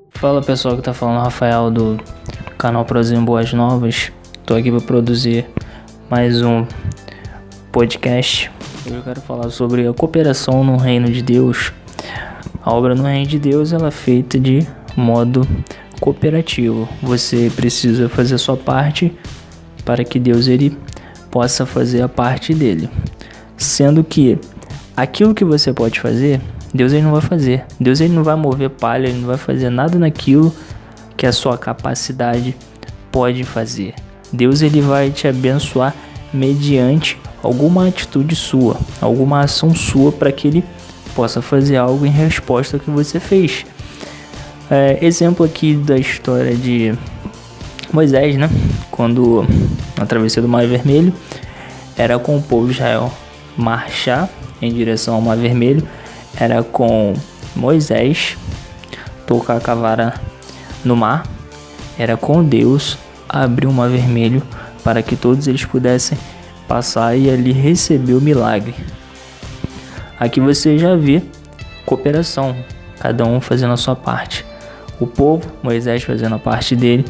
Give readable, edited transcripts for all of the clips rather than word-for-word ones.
Fala pessoal, que tá falando Rafael do canal Prozinho Boas Novas. Tô aqui para produzir mais um podcast. Hoje eu quero falar sobre a cooperação no reino de Deus. A obra no reino de Deus ela é feita de modo cooperativo. Você precisa fazer a sua parte para que Deus ele possa fazer a parte dele. Sendo que aquilo que você pode fazer, Deus ele não vai fazer. Deus ele não vai mover palha, ele não vai fazer nada naquilo que a sua capacidade pode fazer. Deus ele vai te abençoar mediante alguma atitude sua, alguma ação sua para que ele possa fazer algo em resposta ao que você fez. Exemplo aqui da história de Moisés, né? Quando na travessia do Mar Vermelho, era com o povo de Israel marchar em direção ao Mar Vermelho, era com Moisés tocar a cavara no mar, era com Deus abrir o Mar Vermelho para que todos eles pudessem passar e ali receber o milagre. Aqui você já vê cooperação, cada um fazendo a sua parte. O povo, Moisés fazendo a parte dele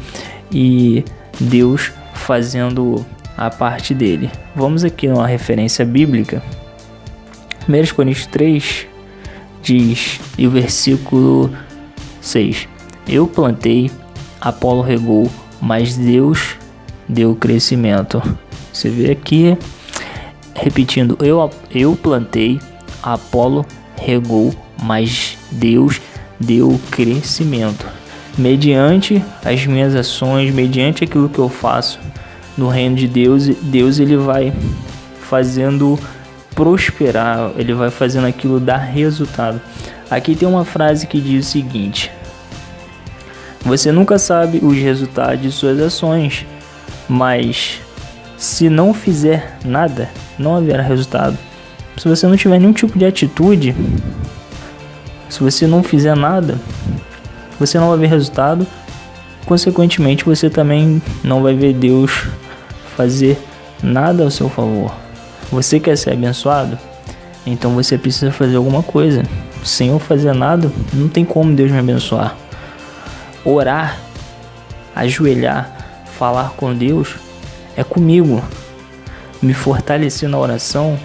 e Deus fazendo a parte dele. Vamos aqui numa referência bíblica. 1 Coríntios 3 diz, e o versículo 6: Eu plantei, Apolo regou, mas Deus deu crescimento. Você vê aqui, repetindo, eu plantei, Apolo regou, mas Deus deu crescimento. Mediante as minhas ações, mediante aquilo que eu faço no reino de Deus, Deus ele vai fazendo prosperar, ele vai fazendo aquilo dar resultado. Aqui tem uma frase que diz o seguinte: você nunca sabe os resultados de suas ações, mas se não fizer nada, não haverá resultado. Se você não tiver nenhum tipo de atitude, se você não fizer nada, você não vai ver resultado. Consequentemente, você também não vai ver Deus fazer nada ao seu favor. Você quer ser abençoado? Então você precisa fazer alguma coisa. Sem eu fazer nada, não tem como Deus me abençoar. Orar, ajoelhar, falar com Deus é comigo. Me fortalecer na oração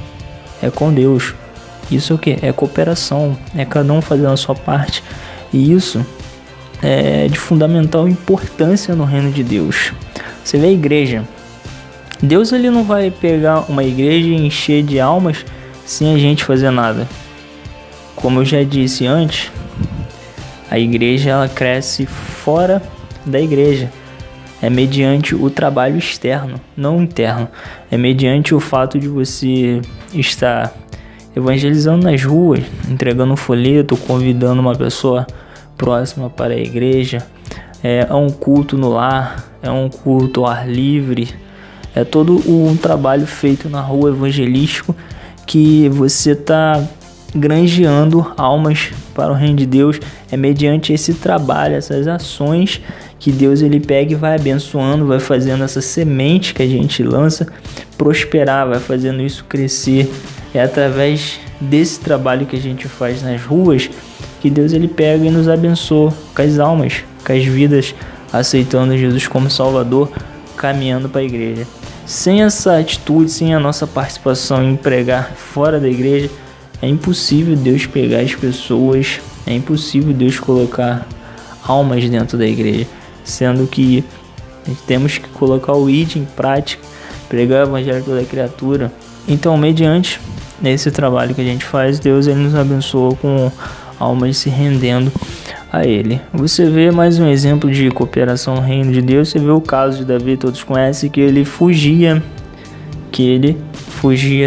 é com Deus. Isso é o que? É cooperação. É cada um fazendo a sua parte. E isso é de fundamental importância no reino de Deus. Você vê a igreja. Deus ele não vai pegar uma igreja e encher de almas sem a gente fazer nada. Como eu já disse antes, a igreja ela cresce fora da igreja. É mediante o trabalho externo, não interno. É mediante o fato de você estar evangelizando nas ruas, entregando um folheto, convidando uma pessoa próxima para a igreja. É um culto no lar, é um culto ao ar livre. É todo um trabalho feito na rua evangelístico que você está granjeando almas para o reino de Deus. É mediante esse trabalho, essas ações que Deus ele pega e vai abençoando, vai fazendo essa semente que a gente lança prosperar, vai fazendo isso crescer. É através desse trabalho que a gente faz nas ruas que Deus ele pega e nos abençoa com as almas, com as vidas, aceitando Jesus como Salvador, caminhando para a igreja. Sem essa atitude, sem a nossa participação em pregar fora da igreja, é impossível Deus pegar as pessoas, é impossível Deus colocar almas dentro da igreja, sendo que temos que colocar o ID em prática, pregar o evangelho a toda criatura. Então, mediante esse trabalho que a gente faz, Deus ele nos abençoa com almas se rendendo a ele. Você vê mais um exemplo de cooperação no reino de Deus. Você vê o caso de Davi, todos conhecem, que ele fugia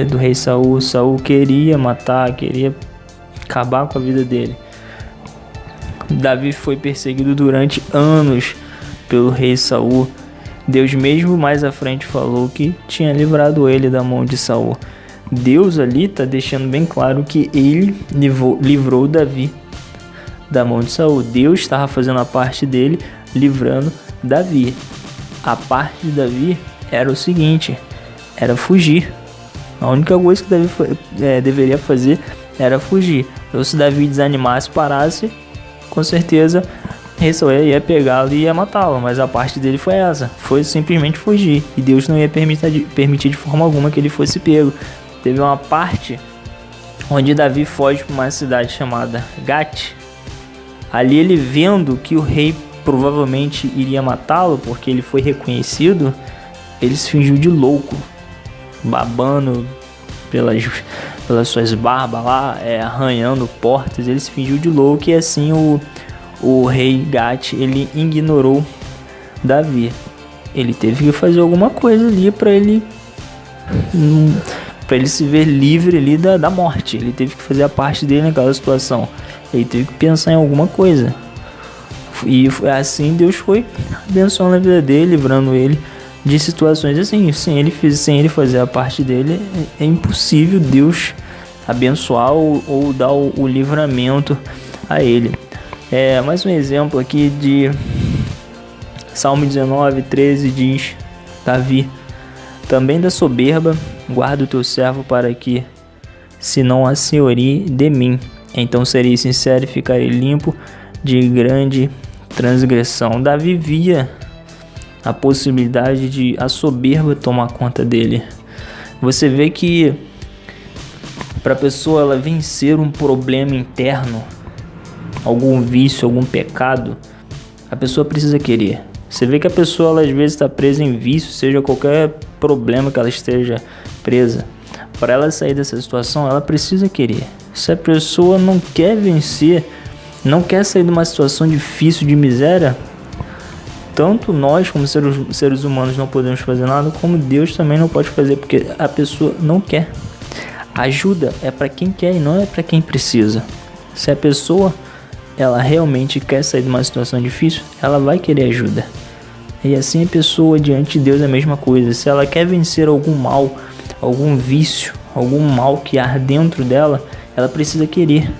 do rei Saul. Saul queria matar, queria acabar com a vida dele. Davi foi perseguido durante anos pelo rei Saul. Deus mesmo mais à frente falou que tinha livrado ele da mão de Saul. Deus ali está deixando bem claro que ele livrou Davi da mão de Saul. Deus estava fazendo a parte dele, livrando Davi. A parte de Davi era o seguinte: era fugir. A única coisa que Davi deveria fazer era fugir. Então se Davi desanimasse, parasse, com certeza Saul ia pegá-lo e ia matá-lo, mas a parte dele foi essa, foi simplesmente fugir, e Deus não ia permitir de forma alguma que ele fosse pego. Teve uma parte onde Davi foge para uma cidade chamada Gate. Ali ele, vendo que o rei provavelmente iria matá-lo, porque ele foi reconhecido, ele se fingiu de louco, babando pelas suas barbas lá, arranhando portas. Ele se fingiu de louco, e assim o rei Gate, ele ignorou Davi. Ele teve que fazer alguma coisa ali para ele se ver livre ali da morte. Ele teve que fazer a parte dele naquela situação. Ele teve que pensar em alguma coisa. E assim Deus foi abençoando a vida dele, livrando ele de situações assim. Sem ele fazer a parte dele, é impossível Deus abençoar ou dar o livramento a ele. Mais um exemplo aqui de Salmo 19:13 diz: Davi, também da soberba guarda o teu servo, para que, se não a senhorie de mim, então serei sincero e ficarei limpo de grande transgressão. Davi via a possibilidade de a soberba tomar conta dele. Você vê que para a pessoa ela vencer um problema interno, algum vício, algum pecado, a pessoa precisa querer. Você vê que a pessoa ela, às vezes está presa em vício, seja qualquer problema que ela esteja presa. Para ela sair dessa situação, ela precisa querer. Se a pessoa não quer vencer, não quer sair de uma situação difícil, de miséria, tanto nós como seres humanos não podemos fazer nada, como Deus também não pode fazer, porque a pessoa não quer. Ajuda é para quem quer e não é para quem precisa. Se a pessoa ela realmente quer sair de uma situação difícil, ela vai querer ajuda. E assim a pessoa diante de Deus é a mesma coisa. Se ela quer vencer algum mal, algum vício, algum mal que há dentro dela, ela precisa querer.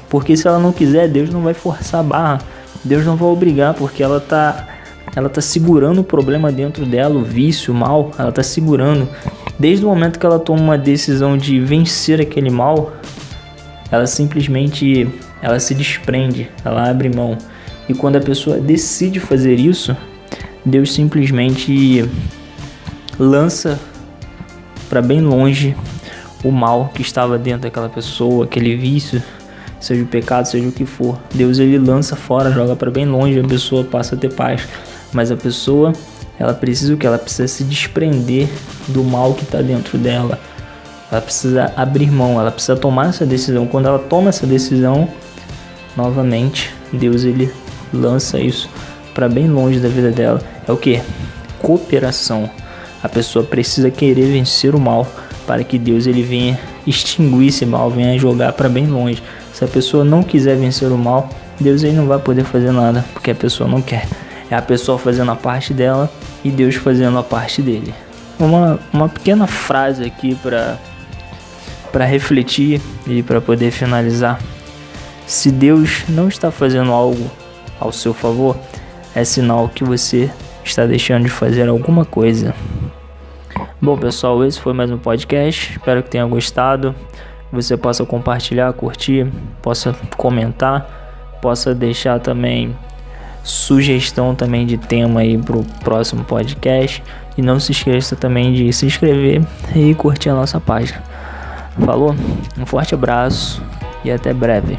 Porque se ela não quiser, Deus não vai forçar a barra. Deus não vai obrigar, porque ela tá segurando o problema dentro dela, o vício, o mal, ela tá segurando. Desde o momento que ela toma uma decisão de vencer aquele mal, ela simplesmente se desprende, ela abre mão. E quando a pessoa decide fazer isso, Deus simplesmente lança para bem longe o mal que estava dentro daquela pessoa, aquele vício, seja o pecado, seja o que for. Deus ele lança fora, joga para bem longe, a pessoa passa a ter paz. Mas a pessoa, ela precisa o que? Ela precisa se desprender do mal que está dentro dela. Ela precisa abrir mão, ela precisa tomar essa decisão. Quando ela toma essa decisão, novamente, Deus ele lança isso para bem longe da vida dela. É o que? Cooperação. A pessoa precisa querer vencer o mal para que Deus ele venha extinguir esse mal, venha jogar para bem longe. Se a pessoa não quiser vencer o mal, Deus ele não vai poder fazer nada, porque a pessoa não quer. É a pessoa fazendo a parte dela e Deus fazendo a parte dele. Uma pequena frase aqui para refletir e para poder finalizar. Se Deus não está fazendo algo ao seu favor, é sinal que você está deixando de fazer alguma coisa. Bom, pessoal, esse foi mais um podcast. Espero que tenha gostado. Você possa compartilhar, curtir, possa comentar, possa deixar também sugestão também de tema aí pro próximo podcast. E não se esqueça também de se inscrever e curtir a nossa página. Falou? Um forte abraço e até breve.